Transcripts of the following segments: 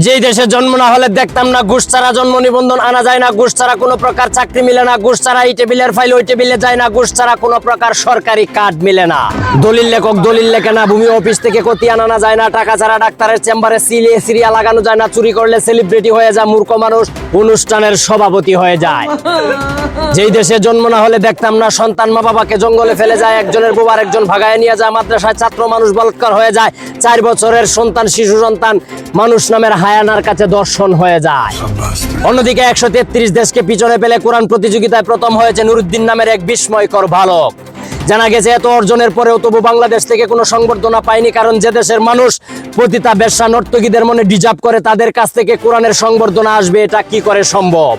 যেই দেশে জন্ম না হলে দেখতাম না ঘুষ ছাড়া জন্ম নিবন্ধন আনা যায় না, ঘুষ ছাড়া কোনো প্রকার চাকরি মিলে না, ঘুষ ছাড়া এই টেবিলের ফাইল ওই টেবিলে যায় না, ঘুষ ছাড়া কোনো প্রকার সরকারি কার্ড মিলে না, দলিল লেখক দলিল লেখে না, ভূমি অফিস থেকে খতিয়ান আনা যায় না, টাকা ছাড়া ডাক্তারের চেম্বারে সিরিয়া লাগানো যায় না, চুরি করলে সেলিব্রিটি হয়ে যায়, মূর্খ মানুষ অনুষ্ঠানের সভাপতি হয়ে যায়। যেই দেশে জন্ম না হলে দেখতাম না সন্তান মা বাবাকে জঙ্গলে ফেলে যায়, একজনের বউ আরেকজন ভাগায় নিয়ে যায়, মাদ্রাসায় ছাত্র মানুষ বলাৎকার হয়ে যায়, 4 বছরের সন্তান শিশু সন্তান মানুষ নামের হায়ানার কাছে দর্শন হয়ে যায়। অন্যদিকে 133 দেশকে পিছনে ফেলে কোরআন প্রতিযোগিতায় প্রথম হয়েছে নুরুদ্দিন নামের এক বিস্ময়কর বালক। জানা গেছে এত অর্জনের পরেও তবু বাংলাদেশ থেকে কোনো সংবর্ধনা পায়নি, কারণ যে দেশের মানুষ পতিতা বেশ্যা নর্তকীদের মনে ডিজার্ভ করে, তাদের কাছ থেকে কোরআনের সংবর্ধনা আসবে এটা কি করে সম্ভব?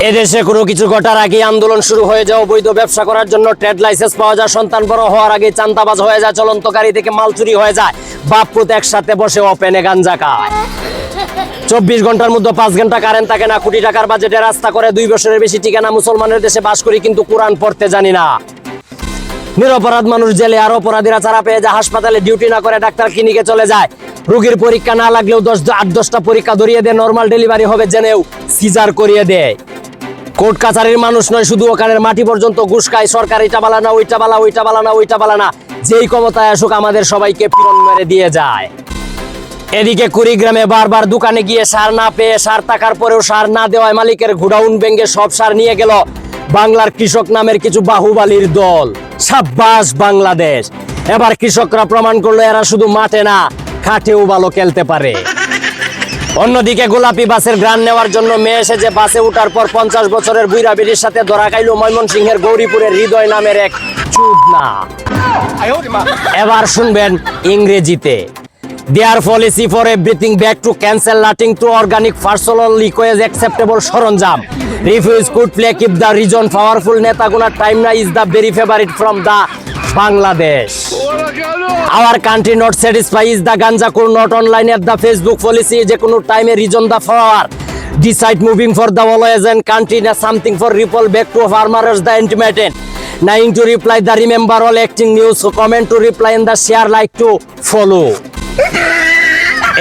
এদেশে কোনো কিছু ঘটার আগে আন্দোলন শুরু হয়ে যায়, অবৈধ ব্যবসা করার জন্য ট্রেড লাইসেন্স পাওয়া যায়, সন্তান বড় হওয়ার আগে চান্দাবাজ হয়ে যায়, চলন্ত গাড়ি থেকে মাল চুরি হয়ে যায়, বাপ পুত একসাথে বসে ওপেনে গাঞ্জা খায়, 24 ঘন্টার মধ্যে 5 ঘন্টা কারেন্ট থাকে না, কোটি টাকার বাজেটে রাস্তা করে 2 বছরের বেশি ঠিকানা, মুসলমানের দেশে বাস করি কিন্তু কোরআন পড়তে জানি না, নিরপরাধ মানুষ জেলে আর অপরাধীরা ছাড়া পেয়ে যায়, হাসপাতালে ডিউটি না করে ডাক্তার ক্লিনিকে চলে যায়, রোগীর পরীক্ষা না লাগলেও 8-10টা পরীক্ষা ধরিয়ে দেয়, নর্মাল ডেলিভারি হবে জেনেও সিজার করিয়ে দেয়। কোর্ট কাছারির মানুষ নয়, শুধু ওখানের মাটি পর্যন্ত ঘুষ খায়, সরকার এটা বালা না ওইটা বালা, ওইটা বালা না ওইটা বালা না, যেই ক্ষমতায় আসুক আমাদের সবাইকে পিরন মেরে দিয়ে যায়। এদিকে কুড়িগ্রামে বারবার দোকানে গিয়ে সার না পেয়ে, সার টাকার পরেও সার না দেওয়ায় মালিকের গোডাউন ভেঙে সব সার নিয়ে গেল বাংলার কৃষক নামের কিছু বাহুবালীর দল। সাব্বাস বাংলাদেশ, এবার কৃষকরা প্রমাণ করলো এরা শুধু মাঠে না খাটেও ভালো খেলতে পারে। অন্যদিকে গোলাপি বাসের গ্রান নেওয়ার জন্য মেয়ে এসে যে বাসে উঠার পর 50 বছরের বুইরা বেটির সাথে ধরা খাইল ময়মনসিংহের গৌরীপুরের হৃদয় নামের এক চুদনা। এবার শুনবেন ইংরেজিতে। Their policy for everything back to cancel nothing to organic farsolol liquid acceptable সরঞ্জাম। Refuse could play keep the region powerful নেতাগুনার time না is the very favorite from the Bangladesh. Our country not satisfied is the ganja could not online at the Facebook policy যে কোনো time a region the power decide moving for the always and country na something for ripple back to farmers the intimated. Nine to reply the remember all acting news comment to reply and the share like to follow.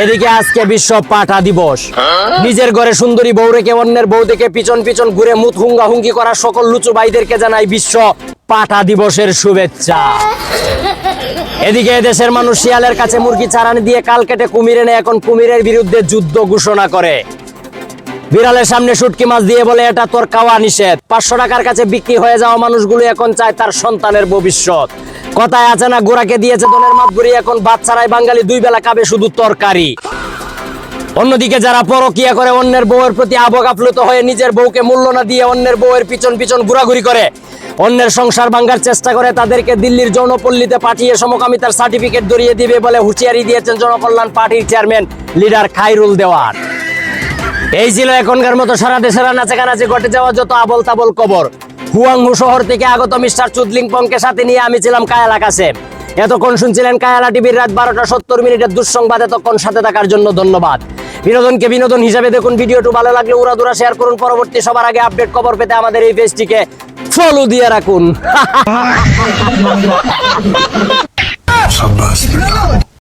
এদিকে আজকে বিশ্ব পাঠা দিবস। নিজের ঘরে সুন্দরী বউ রেখে অন্যের বউ দেখে পিছন পিছন ঘুরে মুখ হুঙ্গা হুঙ্গি করা সকল লুচু ভাইদেরকে জানাই বিশ্ব পাঠা দিবসের শুভেচ্ছা। এদিকে এদেশের মানুষ শিয়ালের কাছে মুরগি চারানি দিয়ে কাল কেটে কুমির এনে এখন কুমিরের বিরুদ্ধে যুদ্ধ ঘোষণা করে। বিড়ালের সামনে শুটকি মাছ দিয়ে বলে এটা তোর খাওয়া নিষেধ। 500 টাকার কাছে বিক্রি হয়ে যাওয়া মানুষগুলো এখন চায় তার সন্তানের ভবিষ্যৎ। কথায় আছে না গোড়াকে দিয়েছে দলের মাপ ঘুরি, এখন ভাত ছাড়াই বাঙালি 2 বেলা খাবে শুধু তরকারি। অন্যদিকে যারা পরকিয়া করে অন্যের বউয়ের প্রতি আবেগাপ্লুত হয়ে নিজের বউকে মূল্য না দিয়ে অন্যের বউয়ের পিছন পিছন ঘোরাঘুরি করে অন্যের সংসার ভাঙার চেষ্টা করে, তাদেরকে দিল্লির যৌনপল্লীতে পাঠিয়ে সমকামিতার সার্টিফিকেট ধরিয়ে দিবে বলে হুঁশিয়ারি দিয়েছেন জনকল্যাণ পার্টির চেয়ারম্যান লিডার খায়রুল দেওয়ান। এই ছিল এখনকার মতো সারা দেশের নাচাকানাচি ঘটে যাওয়া যত আবল তাবল খবর। হুয়াংহু শহর থেকে আগত মিস্টার চুদলিংপংকে সাথে নিয়ে আমি ছিলাম কায়ালা কাসেম। এতক্ষণ শুনছিলেন কায়ালা টিভির রাত 12টা 70 মিনিটের দুঃসংবাদ। এতক্ষণ সাথে থাকার জন্য ধন্যবাদ। বিনোদনকে বিনোদন হিসাবে দেখুন, ভিডিওটি ভালো লাগলে উড়াদুরা শেয়ার করুন। পরবর্তী সবার আগে আপডেট খবর পেতে আমাদের এই পেজটিকে ফলো দিয়ে রাখুন।